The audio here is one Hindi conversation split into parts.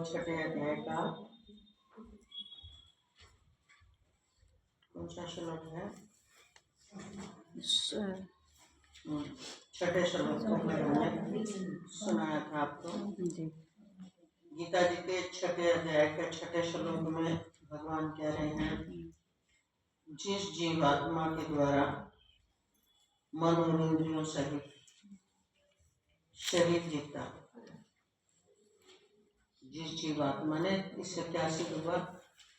छठे अध्याय का कौन सा श्लोक है? छठे श्लोक को हमने सुनाया था आपको। गीता जी के छठे अध्याय के छठे श्लोक में भगवान कह रहे हैं, जिस जीवात्मा के द्वारा मन और इंद्रियों सहित शरीर जीता, जिस जीवात्मा ने, इससे क्या सिद्ध हुआ?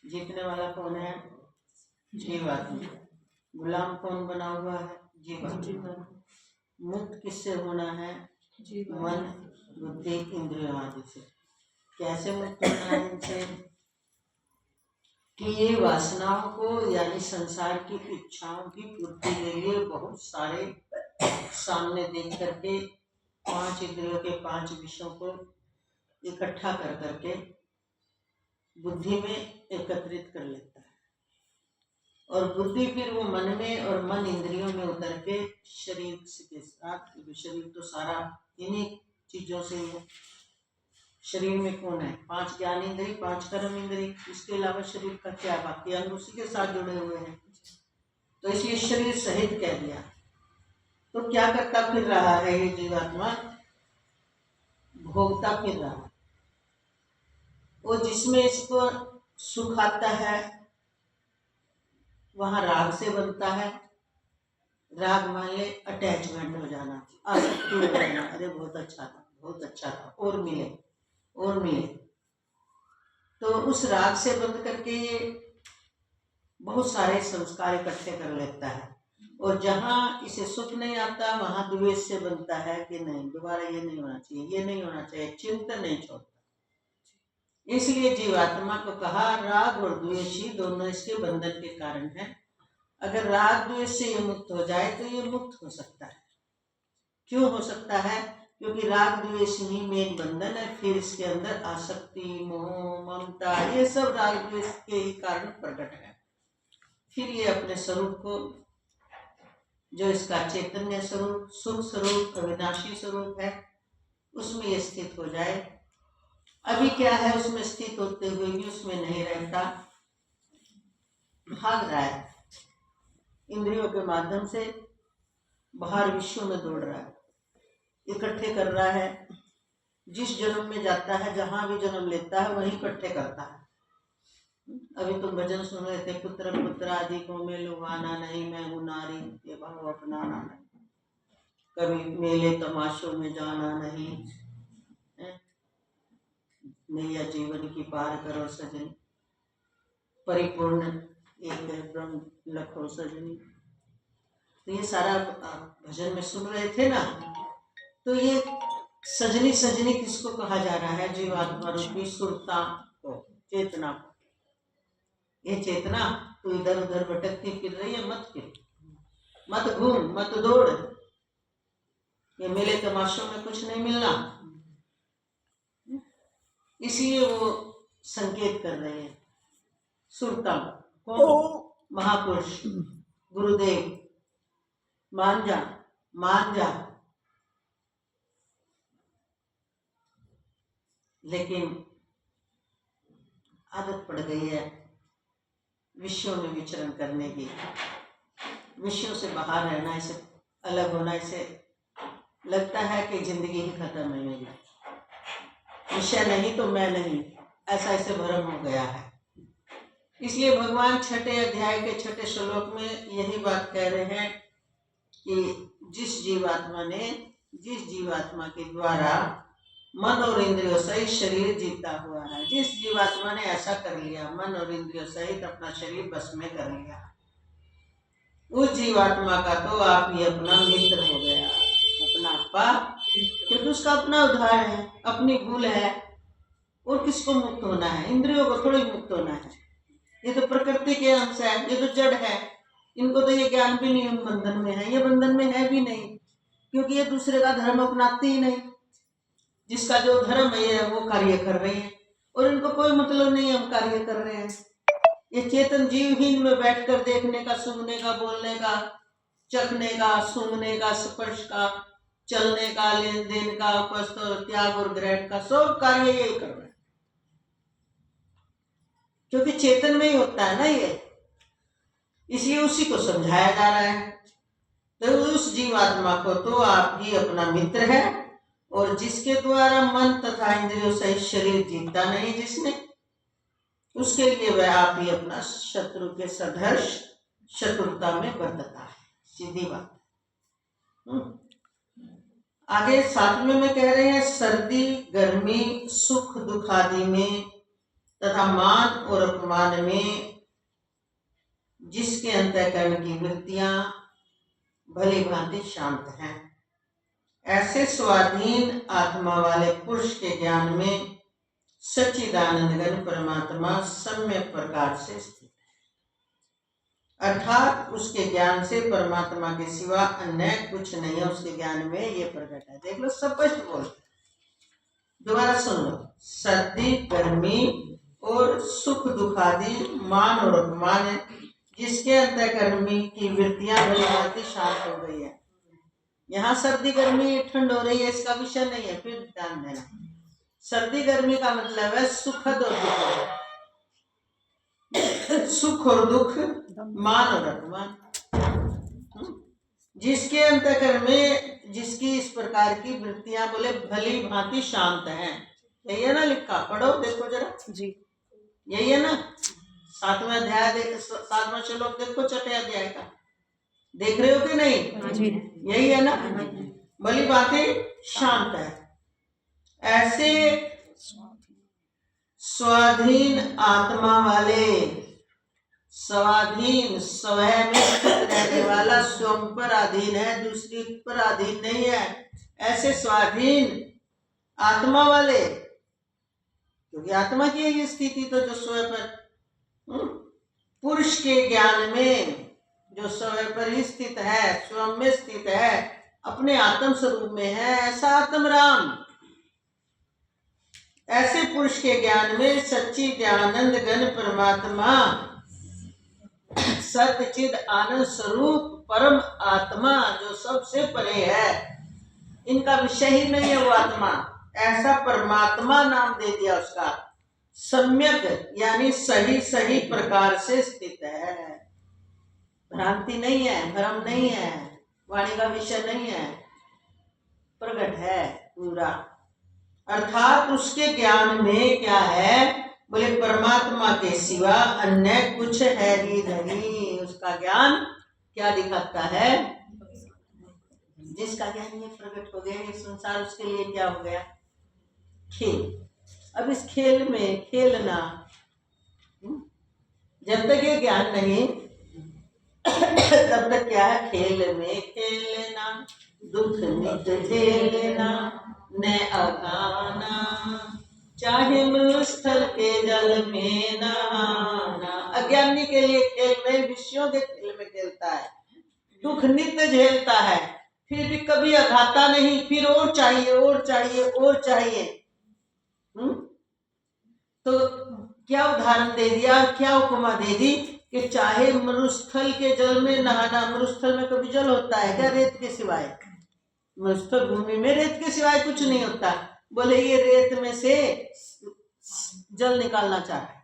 जीतने वाला कौन है? जीवात्मा। गुलाम कौन बना हुआ है? जीवात्मा। मुक्त किससे होना है? मन, बुद्धि, इंद्रियों आदि से। कैसे मुक्त होना है इनसे? कि ये वासनाओं को यानी संसार की इच्छाओं की पूर्ति के लिए बहुत सारे सामने देख करके पांच इंद्रियों के पांच विषयों को इकट्ठा कर करके बुद्धि में एकत्रित कर लेता है, और बुद्धि फिर वो मन में और मन इंद्रियों में उतर के शरीर के साथ, शरीर तो सारा इन्हीं चीजों से है। शरीर में कौन है? पांच ज्ञान इंद्रिय, पांच कर्म इंद्रिय, इसके अलावा शरीर का क्या? बाकी अंग उसी के साथ जुड़े हुए हैं, तो इसलिए शरीर सहित कह दिया। तो क्या करता फिर रहा है ये जीवात्मा? भोगता फिर रहा। वो जिसमें इसको सुख आता है वहां राग से बनता है। राग मान ले अटैचमेंट हो जाना, आसक्ति हो जाना, अरे बहुत अच्छा था, बहुत अच्छा था, और मिले और मिले। तो उस राग से बंद करके ये बहुत सारे संस्कार इकट्ठे कर लेता है, और जहां इसे सुख नहीं आता वहां द्वेष से बनता है कि नहीं, दोबारा ये नहीं होना चाहिए, ये नहीं होना चाहिए, चिंतन नहीं छोड़ता। इसलिए जीवात्मा को कहा राग और द्वेष ही दोनों इसके बंधन के कारण है। अगर राग द्वेष से ये मुक्त हो जाए तो ये मुक्त हो सकता है। क्यों हो सकता है? क्योंकि राग द्वेष ही मेन बंधन है। फिर इसके अंदर आसक्ति, मोह, ममता, ये सब राग द्वेष के ही कारण प्रकट है। फिर ये अपने स्वरूप को, जो इसका चैतन्य स्वरूप, सुख स्वरूप, अविनाशी स्वरूप है, उसमें ये स्थित हो जाए। अभी क्या है, उसमें स्थित होते हुए भी उसमें नहीं रहता, भाग रहा है, इंद्रियों के माध्यम से बाहर विश्व में दौड़ रहा है, इकट्ठे कर रहा है। जिस जन्म में जाता है, जहां भी जन्म लेता है वहीं इकट्ठे करता है। अभी तुम भजन सुन रहे थे, पुत्र पुत्र आदि को में लुभाना नहीं, मैं हूँ नारी ये भाव अपनाना नहीं, कभी मेले तमाशों में जाना नहीं, नैया जीवन की पार करो सजनी, परिपूर्ण एक ब्रह्म लखो सजनी। तो ये सारा भजन में सुन रहे थे ना, तो ये सजनी सजनी किसको कहा जा रहा है? जीवात्मा रूपी सुरता को, चेतना को। ये चेतना तो इधर उधर भटकती फिर रही है, मत फिर, मत घूम, मत दौड़, ये मेले तमाशों में कुछ नहीं मिलना। इसलिए वो संकेत कर रहे हैं सुरता को, महापुरुष गुरुदेव, मान जा, मान जा। लेकिन आदत पड़ गई है विश्व में विचरण करने की, विश्व से बाहर रहना, इसे अलग होना, इसे लगता है कि जिंदगी ही खत्म है मेरी, विषय नहीं तो मैं नहीं, ऐसा इसे भ्रम हो गया है। इसलिए भगवान छठे अध्याय के छठे श्लोक में यही बात कह रहे हैं कि जिस जीवात्मा के द्वारा मन और इंद्रियों सहित शरीर जीता हुआ है, जिस जीवात्मा ने ऐसा कर लिया, मन और इंद्रियों सहित अपना शरीर बस में कर लिया, उस जीवात्मा का तो आप ही अपना मित्र हो गया, अपना आपा, क्योंकि उसका अपना उद्धार है, अपनी भूल है। और किसको मुक्त होना है? इंद्रियों को थोड़ी मुक्त होना है, ये तो प्रकृति के अंश है, ये तो जड़ है, इनको तो ये ज्ञान भी नहीं बंधन में है, ये बंधन में है भी नहीं, क्योंकि ये दूसरे का धर्म अपनाते ही नहीं। जिसका जो धर्म है ये वो कार्य कर रहे हैं, और इनको कोई मतलब नहीं हम कार्य कर रहे हैं। ये चेतन जीव ही इनमें बैठकर देखने का, सुनने का, बोलने का, चखने का, सूंघने का, स्पर्श का, चलने का, लेन देन का, उपस्थ त्याग और ग्रहण का सब कार्य यही कर रहे हैं। क्योंकि चेतन में ही होता है ना ये, इसलिए उसी को समझाया जा रहा है। तो उस जीवात्मा को तो आप ही अपना मित्र है, और जिसके द्वारा मन तथा इंद्रियों सहित शरीर जीतता नहीं जिसने, उसके लिए वह आप ही अपना शत्रु के सदृश शत्रुता में बरतता है। सीधी बात। आगे 7वें में कह रहे हैं, सर्दी गर्मी सुख दुख आदि में तथा मान और अपमान में जिसके अंतःकरण की वृत्तियां भली भांति शांत हैं, ऐसे स्वाधीन आत्मा वाले पुरुष के ज्ञान में सच्चिदानंद घन परमात्मा सम्यक प्रकार से स्थित है। अर्थात उसके ज्ञान से परमात्मा के सिवा अन्य कुछ नहीं है। उसके ज्ञान में ये प्रकट है। देख लो, स्पष्ट बोल, दोबारा सुन लो। सर्दी गर्मी और सुख दुख आदि मान और अपमान है, जिसके अंतःकरण की वृत्तियां भली भांति शांत हो गई है। यहाँ सर्दी गर्मी ठंड हो रही है, इसका विषय नहीं है, फिर ध्यान देना। सर्दी गर्मी का मतलब है सुखद और दुख, सुख और दुख, मान और अपमान। जिसके अंतःकरण में जिसकी इस प्रकार की वृत्तियां बोले भली भांति शांत हैं। यही है ना लिखा, पढ़ो देखो जरा जी, यही है ना। 7वां अध्याय 7वां श्लोक देखो, छठे अध्याय का देख रहे हो कि नहीं जी? यही है ना, भली भांति शांत है। ऐसे स्वाधीन आत्मा वाले, स्वाधीन स्वयं में स्थित रहने वाला, स्वयं पर अधीन है, दूसरी पर अधीन नहीं है। ऐसे स्वाधीन आत्मा वाले, क्योंकि आत्मा की ये स्थिति तो जो स्वयं पर पुरुष के ज्ञान में जो स्वयं पर ही स्थित है, स्वयं में स्थित है, अपने आत्म स्वरूप में है, ऐसा आत्म राम। ऐसे पुरुष के ज्ञान में सच्चिदानंद घन परमात्मा, सच्चिद आनंद स्वरूप परम आत्मा जो सबसे परे है, इनका विषय ही नहीं है वो आत्मा, ऐसा परमात्मा नाम दे दिया उसका, सम्यक यानी सही सही प्रकार से स्थित है। भ्रांति नहीं है, भ्रम नहीं है, वाणी का विषय नहीं है, प्रकट है पूरा। अर्थात उसके ज्ञान में क्या है, बोले परमात्मा के सिवा अन्य कुछ है ही नहीं। उसका ज्ञान क्या दिखाता है, जिसका ज्ञान ये प्रकट हो गया, ये संसार उसके लिए क्या हो गया, खेल। अब इस खेल में खेलना, जब तक ये ज्ञान नहीं तब तक क्या है, खेल में खेलना, दुख नित झेलना, न अगाना, चाहे मरुस्थल के जल में नहाना। अज्ञानी के लिए खेल में, विषयों के खेल में खेलता है, दुख नित्य झेलता है, फिर भी कभी अघाता नहीं, फिर और चाहिए और चाहिए और चाहिए। तो क्या उदाहरण दे दिया, क्या उपमा दे दी कि चाहे मरुस्थल के जल में नहाना। मरुस्थल में कभी जल होता है क्या, रेत के सिवाय? मरुस्थल भूमि में रेत के सिवाय कुछ नहीं होता। बोले ये रेत में से जल निकालना चाह रहा है,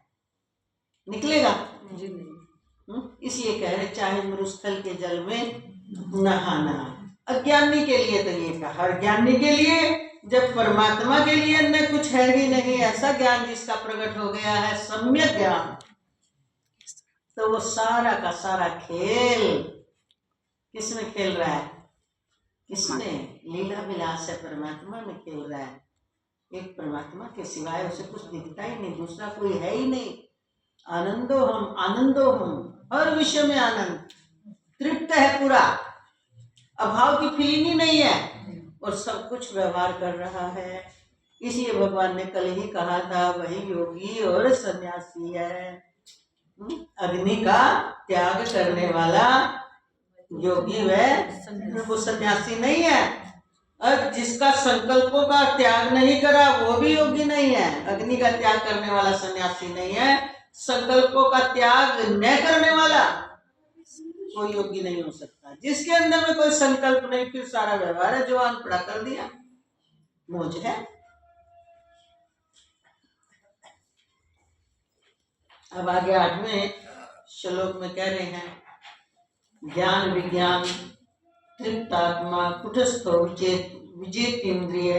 निकलेगा जी नहीं। इसलिए कह रहे चाहे मरुस्थल के जल में नहाना। अज्ञानी के लिए तो ये कहा, हर ज्ञानी के लिए, जब परमात्मा के लिए अन्य कुछ है ही नहीं, ऐसा ज्ञान जिसका प्रकट हो गया है, सम्यक ज्ञान, तो वो सारा का सारा खेल किसमें खेल रहा है, किसने लीला विलास से परमात्मा में खेल रहा है। एक परमात्मा के सिवाय उसे कुछ दिखता ही नहीं, दूसरा कोई है ही नहीं। आनंदो हम, हर विषय में आनंद, तृप्त है पूरा, अभाव की फीलिंग ही नहीं है, और सब कुछ व्यवहार कर रहा है। इसलिए भगवान ने कल ही कहा था, वही योगी और सन्यासी है। अग्नि का त्याग करने वाला योगी वह, वो सन्यासी नहीं है। और जिसका संकल्पों का त्याग नहीं करा वो भी योगी नहीं है। अग्नि का त्याग करने वाला सन्यासी नहीं है, संकल्पों का त्याग न करने वाला कोई योगी नहीं हो सकता। जिसके अंदर में कोई संकल्प नहीं, फिर सारा व्यवहार है, जो अनपढ़ा कर दिया, मौज है। अब आगे 8वें श्लोक में कह रहे हैं, ज्ञान विज्ञान तृप्तात्मा कुटस्थो विजेतेन्द्रिय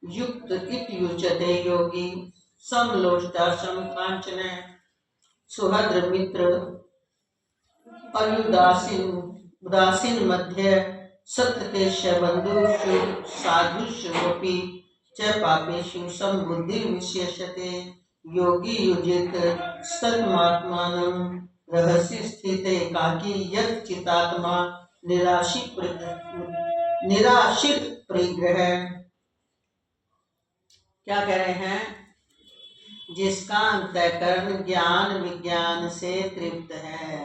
युक्त इति युच्यते योगी समलोष्टा समकांचन सुहृद मित्र उदासीन मध्य सत्यतेश बंधुषु साधुष्वपि च पापेषु समबुद्धि विशेषते योगी युजित सत्मात्मानं रहस्य स्थिते एकाकी यत् चितात्मा निराशित परिग्रह। क्या कह रहे हैं? जिसका अंतःकरण ज्ञान विज्ञान से तृप्त है।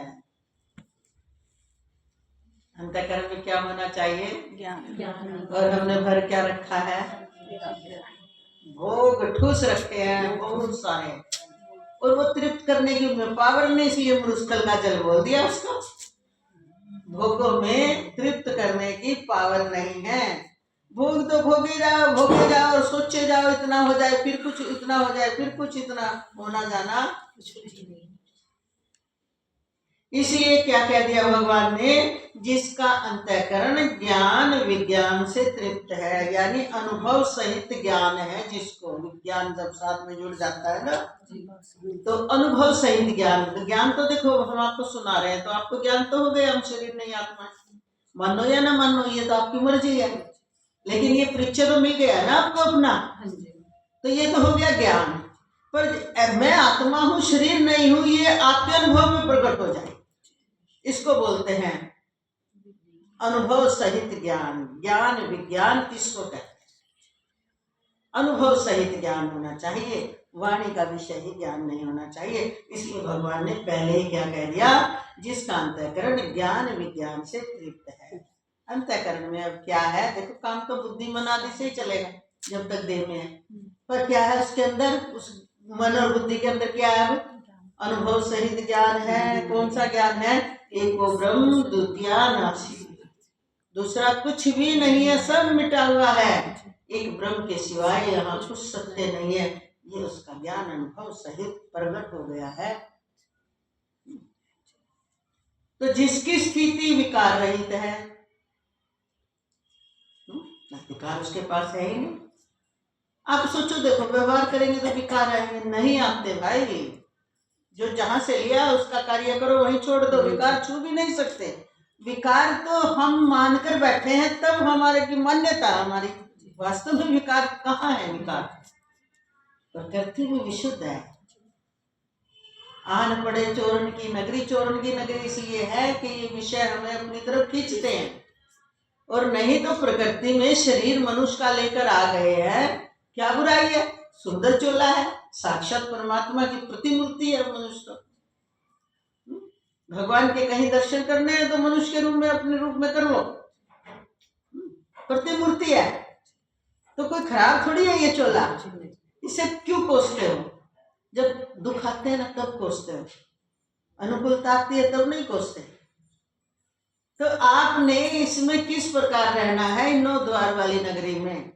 अंतःकरण में क्या होना चाहिए? ज्ञान। और हमने भर क्या रखा है? भोग ठूस रखे हैं बहुत सारे, और वो तृप्त करने की उनमें पावर नहीं, इसलिए मुरुस्कल का जल बोल दिया उसको। भोगों में तृप्त करने की पावर नहीं है। भोग तो भोगे जाओ और सोचे जाओ इतना हो जाए, फिर कुछ इतना हो जाए, फिर कुछ इतना होना जाना कुछ नहीं। इसलिए क्या कह दिया भगवान ने? जिसका अंतःकरण ज्ञान विज्ञान से तृप्त है, यानी अनुभव सहित ज्ञान है जिसको। विज्ञान जब साथ में जुड़ जाता है ना, तो अनुभव सहित ज्ञान। ज्ञान तो देखो हम आपको सुना रहे हैं, तो आपको ज्ञान तो हो गया, हम शरीर नहीं आत्मा। मानो या ना मानो, ये तो आपकी मर्जी है, लेकिन ये परिचय तो मिल गया ना आपको अपना, तो ये तो हो गया ज्ञान। पर मैं आत्मा हूँ, शरीर नहीं हूँ, ये आपके अनुभव में प्रकट हो जाए, इसको बोलते हैं अनुभव सहित ज्ञान। ज्ञान विज्ञान किसको कहते हैं? अनुभव सहित ज्ञान होना चाहिए, वाणी का विषय ही ज्ञान नहीं होना चाहिए। इसलिए भगवान ने पहले ही क्या कह दिया? जिसका अंतःकरण ज्ञान विज्ञान से तृप्त है। अंतःकरण में अब क्या है? देखो, काम तो बुद्धि मन आदि से ही चलेगा जब तक देह में है, पर क्या है उसके अंदर? उस मन और बुद्धि के अंदर क्या है? अनुभव सहित ज्ञान है। कौन सा ज्ञान है? एको ब्रह्म द्वितीया नासी, दूसरा कुछ भी नहीं है, सब मिटा हुआ है। एक ब्रह्म के सिवाय यहाँ कुछ सत्य नहीं है। ये उसका ज्ञान अनुभव सहित प्रकट हो गया है। तो जिसकी स्थिति विकार रहित है, विकार उसके पास है ही नहीं। आप सोचो, देखो व्यवहार करेंगे तो विकार आएंगे? नहीं आते भाई। जो जहां से लिया उसका कार्य करो, वहीं छोड़ दो। विकार छू भी नहीं सकते। विकार तो हम मानकर बैठे हैं, तब हमारे की मान्यता हमारी। वास्तव में विकार कहाँ है? विकार प्रकृति में विशुद्ध है। आन पड़े चोरन की नगरी, चोरन की नगरी इसलिए है कि ये विषय हमें अपनी तरफ खींचते हैं, और नहीं तो प्रकृति में शरीर मनुष्य का लेकर आ गए हैं। क्या बुराई है? सुंदर चोला है, साक्षात परमात्मा की प्रतिमूर्ति है मनुष्य तो। भगवान के कहीं दर्शन करने हैं तो मनुष्य के रूप में, अपने रूप में कर लो, प्रतिमूर्ति है। तो कोई खराब थोड़ी है ये चोला। इसे क्यों कोसते हो? जब दुख आते हैं ना तब कोसते हो, अनुकूलता आती है तब नहीं कोसते। तो आपने इसमें किस प्रकार रहना है? 9 द्वार वाली नगरी में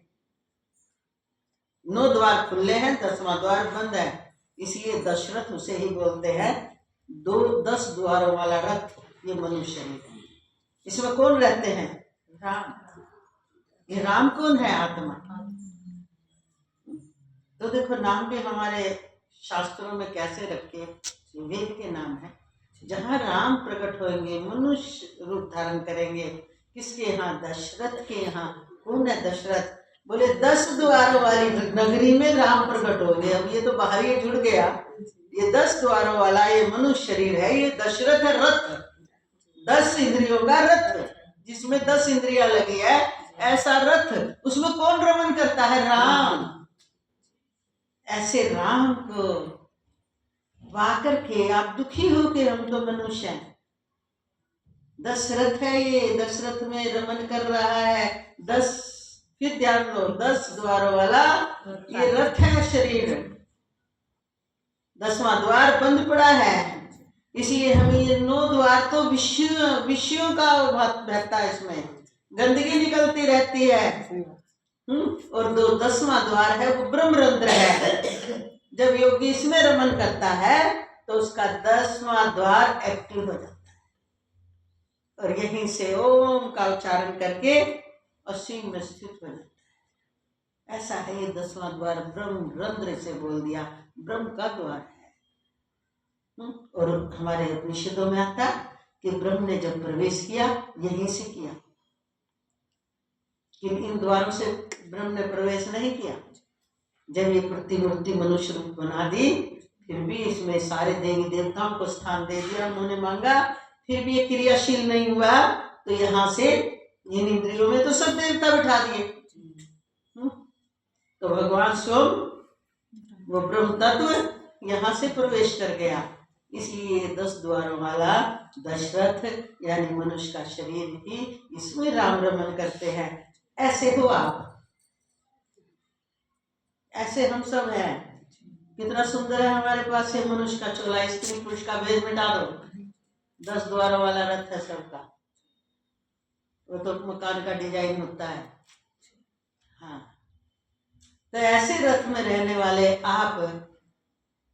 9 द्वार खुले हैं, 10वां द्वार बंद है। इसलिए दशरथ उसे ही बोलते हैं 10 द्वारों वाला रथ। ये मनुष्य है। इसमें कौन रहते हैं? राम। ये राम कौन है? आत्मा। तो देखो, नाम भी हमारे शास्त्रों में कैसे रखे? वेद के नाम है। जहाँ राम प्रकट होंगे, मनुष्य रूप धारण करेंगे। किसके यहाँ? दशरथ के यहाँ। कौन है दशरथ? बोले 10 द्वारों वाली नगरी में राम प्रकट हो गए। अब ये तो बाहर ही जुड़ गया। ये 10 द्वारों वाला ये मनुष्य शरीर है, ये दशरथ है रथ, 10 इंद्रियों का रथ, जिसमें 10 इंद्रियां लगी है, ऐसा रथ। उसमें कौन रमन करता है? राम। ऐसे राम को वाकर के आप दुखी हो के हम तो मनुष्य हैं। दशरथ है ये, दशरथ में रमन कर रहा है। 10, फिर ध्यान दो, 10 द्वारों वाला ये रथ है शरीर। 10वां द्वार बंद पड़ा है। इसलिए हमें ये 9 द्वार तो विषयों का बहता है, इसमें गंदगी निकलती रहती है। और 10वां द्वार है वो ब्रह्मरंध्र है। जब योगी इसमें रमन करता है तो उसका 10वां द्वार एक्टिव हो जाता है और यहीं से ओम का उच्चारण करके असीम में स्थित हो जाता है। ऐसा है ये 10वां द्वार ब्रह्म रंध्र से बोल दिया, ब्रह्म का द्वार है। और हमारे उपनिषदों में आता कि ब्रह्म ने जब प्रवेश किया यहीं से किया, कि इन द्वारों से ब्रह्म ने प्रवेश नहीं किया। जब ये प्रतिमूर्ति मनुष्य रूप बना दी, फिर भी इसमें सारे देवी देवताओं को स्थान दे दिया, उन्होंने मांगा, फिर भी ये क्रियाशील नहीं हुआ, तो यहाँ से इन इंद्रियों में तो सब देवता बिठा दिए। तो भगवान स्वयं वो ब्रह्म तत्व यहाँ से प्रवेश कर गया। इसलिए 10 द्वारों वाला दशरथ यानी मनुष्य का शरीर ही इसमें राम रमन करते हैं। ऐसे हो आप, ऐसे हम सब हैं। कितना सुंदर है हमारे पास ये मनुष्य का चोला, स्त्री पुरुष का भेद मिटा दो, 10 द्वारों वाला रथ है सबका। वो तो मकान का डिजाइन होता है। हाँ, तो ऐसे रथ में रहने वाले आप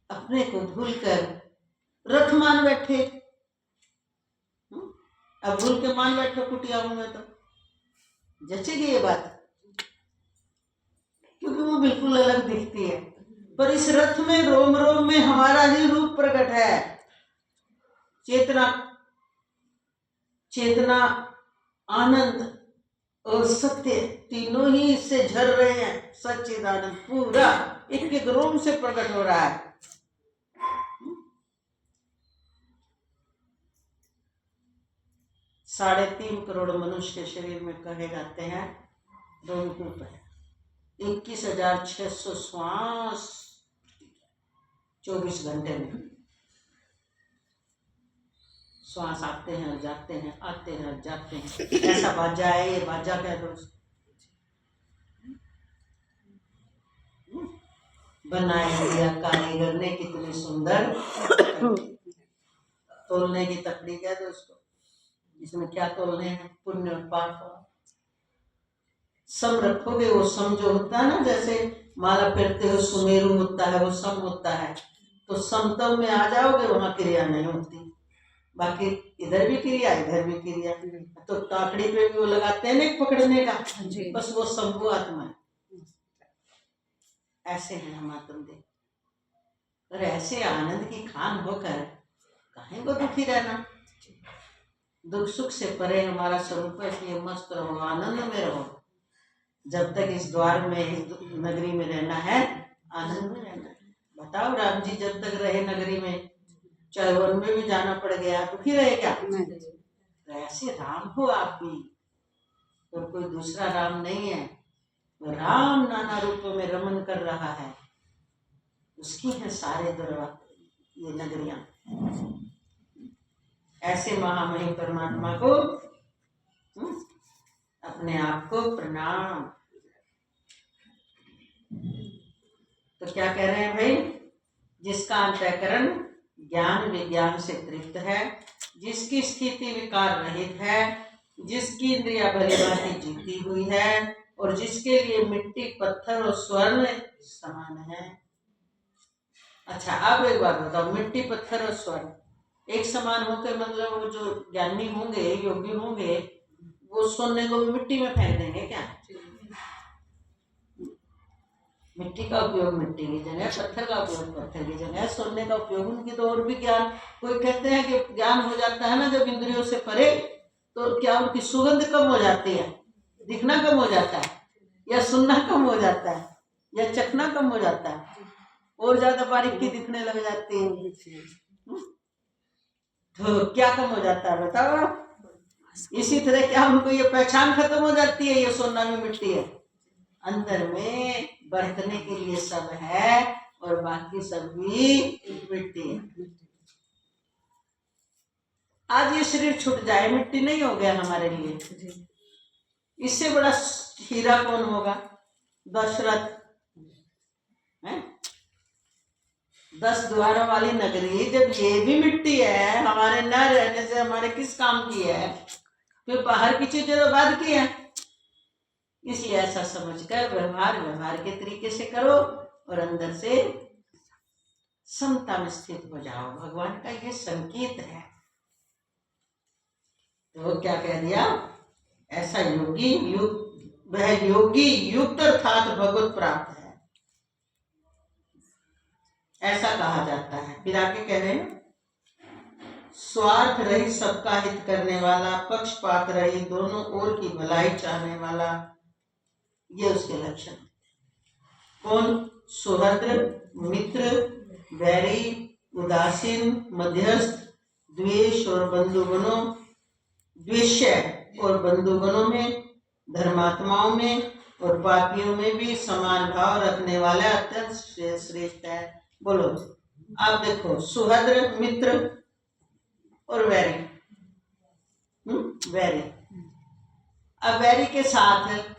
अपने को भूलकर रथ मान बैठे। अब भूल के मान बैठो कुटिया में, तो जचेगी ये बात? क्योंकि वो बिल्कुल अलग दिखती है, पर इस रथ में रोम रोम में हमारा ही रूप प्रकट है। चेतना, चेतना, आनंद और सत्य तीनों ही इससे झर रहे हैं। सच्चिदानंद पूरा एक एक रोम से प्रकट हो रहा है। 3.5 करोड़ मनुष्य के शरीर में कहे जाते हैं रोमकूप है। 21,600 श्वास 24 घंटे में श्वास आते हैं और जाते हैं, आते हैं और जाते हैं। ऐसा बाजा है ये, बाजा कह दो। बनाए दिया कारीगर ने कितनी सुंदर, तोलने की तकड़ी कह दो उसको। इसमें क्या तोलने हैं? पुण्य और पाप। सम रखोगे, वो सम जो होता है ना, जैसे माला पहनते हो सुमेरु होता है, वो सम होता है। तो समतल में आ जाओगे, वहां क्रिया नहीं होती। बाकी इधर भी क्रिया, इधर भी क्रिया। तो ताकड़ी पे भी वो लगाते हैं ना पकड़ने का, बस वो शंभु आत्मा है। ऐसे हैं हम आत्म देव। और ऐसे आनंद की खान होकर काहे को दुखी रहना? दुख सुख से परे हमारा स्वरूप है, इसलिए मस्त रहो, आनंद में रहो। जब तक इस द्वार में, इस नगरी में रहना है, आनंद में रहना है। बताओ, राम जी जब तक रहे नगरी में, चाहे वन में भी जाना पड़ गया, दुखी रहे क्या? तो ऐसे राम हो आप भी, तो कोई दूसरा राम नहीं है। तो राम नाना रूपों में रमन कर रहा है, उसकी है सारे दरबार ये नगरियां। ऐसे महामहिम परमात्मा को अपने आप को प्रणाम। तो क्या कह रहे हैं भाई? जिसका अंतःकरण ज्ञान विज्ञान से तृप्त है, जिसकी स्थिति विकार रहित है, जिसकी इंद्रिया भली भांति जीती हुई है, और जिसके लिए मिट्टी पत्थर और स्वर्ण समान है। अच्छा, अब एक बात बताओ, मिट्टी पत्थर और स्वर्ण एक समान होकर, मतलब वो जो ज्ञानी होंगे, योगी होंगे, वो सोने को मिट्टी में फेंक देंगे क्या? मिट्टी का उपयोग मिट्टी की जगह, पत्थर का उपयोग पत्थर की जगह, सोने का उपयोग उनकी। तो और भी ज्ञान, कोई कहते हैं कि ज्ञान हो जाता है ना जब इंद्रियों से परे, तो क्या उनकी सुगंध कम हो जाती है, दिखना कम हो जाता है, या सुनना कम हो जाता है, या चखना कम हो जाता है, और ज्यादा बारीकी दिखने लग जाती है। तो क्या कम हो जाता है बताओ? इसी तरह क्या उनको ये पहचान खत्म हो जाती है, ये सोना में मिट्टी है? अंदर में बरतने के लिए सब है, और बाकी सब भी मिट्टी है। आज ये शरीर छूट जाए, मिट्टी नहीं हो गया हमारे लिए, इससे बड़ा हीरा कौन होगा? दशरथ है। 10 द्वारों वाली नगरी जब ये भी मिट्टी है, हमारे न रहने से हमारे किस काम की है? फिर बाहर की चीजें तो बाद की है। इसलिए ऐसा समझकर व्यवहार के तरीके से करो, और अंदर से समता में स्थित हो जाओ। भगवान का ये संकेत है। तो वो क्या कह दिया, ऐसा योगी वह योगी युक्त अर्थात भगवत प्राप्त है, ऐसा कहा जाता है। फिर आगे कह रहे हैं, स्वार्थ रहित सबका हित करने वाला, पक्षपात रहित दोनों ओर की भलाई चाहने वाला, ये उसके लक्षण। कौन? सुहृद, मित्र, बैरी, उदासीन, मध्यस्थ, द्वेष और बंधुगणों, द्वेष्य और बंधुगणों में, धर्मात्माओं में और पापियों में भी समान भाव रखने वाला अत्यंत श्रेष्ठ है। बोलो, आप देखो, सुहृद, मित्र और वैरी। वैरी, अब वैरी के साथ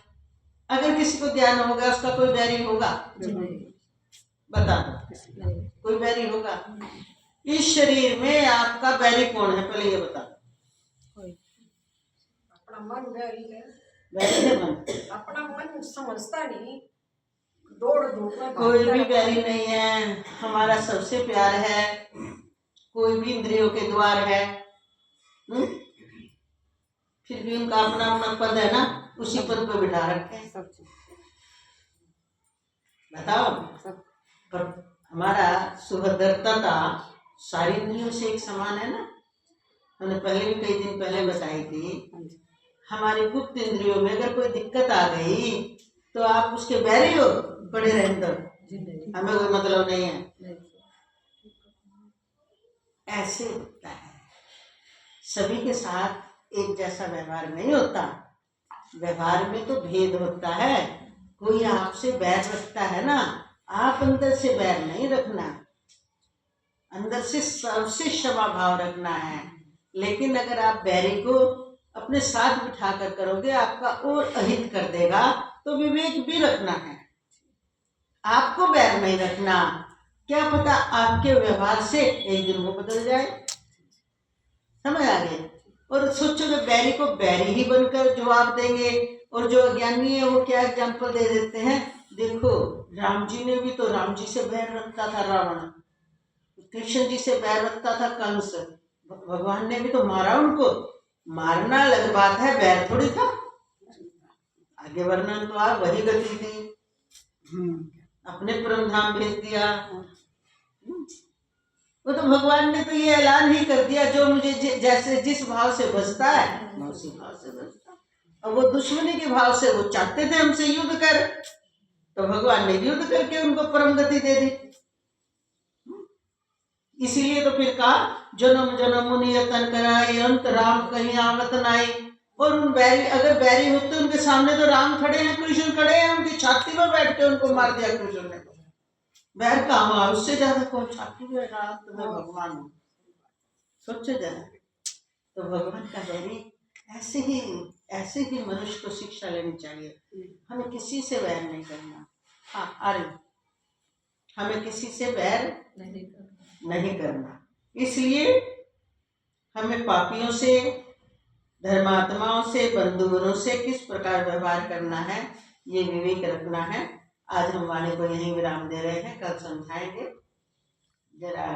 अगर किसी को ध्यान होगा, उसका कोई वैरी होगा? बता दो, कोई वैरी होगा? इस शरीर में आपका वैरी कौन है, पहले ये बता। अपना मन वैरी है। वैरी है मन? अपना मन समझता नहीं, दौड़ धूप में कोई भी वैरी नहीं है, हमारा सबसे प्यार है, कोई भी इंद्रियों के द्वार है। फिर भी उनका अपना अपना पद है ना, उसी पद पे बिठा रखे हैं। बताओ, पर हमारा सुभद्रता सारी इंद्रियों से एक समान है ना। हमने पहले भी कई दिन पहले बताई थी, हमारी गुप्त इंद्रियों में अगर कोई दिक्कत आ गई तो आप उसके बैरी हो, पड़े रहने दो, हमें कोई मतलब नहीं है। ऐसे होता है, सभी के साथ एक जैसा व्यवहार नहीं होता। व्यवहार में तो भेद होता है। कोई आपसे बैर रखता है ना, आप अंदर से बैर नहीं रखना, अंदर से सबसे क्षमा भाव रखना है। लेकिन अगर आप बैरी को अपने साथ बिठा कर करोगे, आपका और अहित कर देगा, तो विवेक भी रखना है, आपको बैर नहीं रखना। क्या पता आपके व्यवहार से एक दिन वो बदल जाए। समझ आ गए? और सोचोगे बैरी को बैरी ही बनकर जवाब देंगे, और जो अज्ञानी है वो क्या एग्जाम्पल दे देते हैं। देखो, राम जी ने भी तो राम जी से बैर रखता था रावण, कृष्ण जी से बैर रखता था कंस, भगवान ने भी तो मारा उनको। मारना अलग बात है, बैर थोड़ी था। आगे वर्णन तो आप वही गति थी, अपने परम धाम भेज दिया। वो तो भगवान ने तो ये ऐलान ही कर दिया, जो मुझे जैसे जिस भाव से बसता है मैं उसी भाव से बसता। और वो दुश्मनी के भाव से वो चाहते थे हमसे युद्ध कर, तो भगवान ने युद्ध करके उनको परम गति दे दी। इसीलिए तो फिर कहा, जन्म जन्म मुनि यतन कराए, अंत राम कहीं आवत नाई। और उन बैरी, अगर बैरी होते उनके सामने तो राम खड़े हैं, कृष्ण खड़े हैं, उनकी छाती पर बैठ के उनको मार दिया कृष्ण ने। बैर कहाँ, उससे ज्यादा कौन छाती में रहा, तुम्हें भगवान सोचो जरा। तो भगवान का बैरी ऐसे ही मनुष्य को शिक्षा लेनी चाहिए। हमें किसी से बैर नहीं करना। हाँ, अरे हमें किसी से बैर नहीं करना। इसलिए हमें पापियों से, धर्मात्माओं से, बंधुगणों से किस प्रकार व्यवहार करना है, ये विवेक रखना है। आज हम वाणी को यहीं विराम दे रहे हैं, कल समझाएंगे। जरा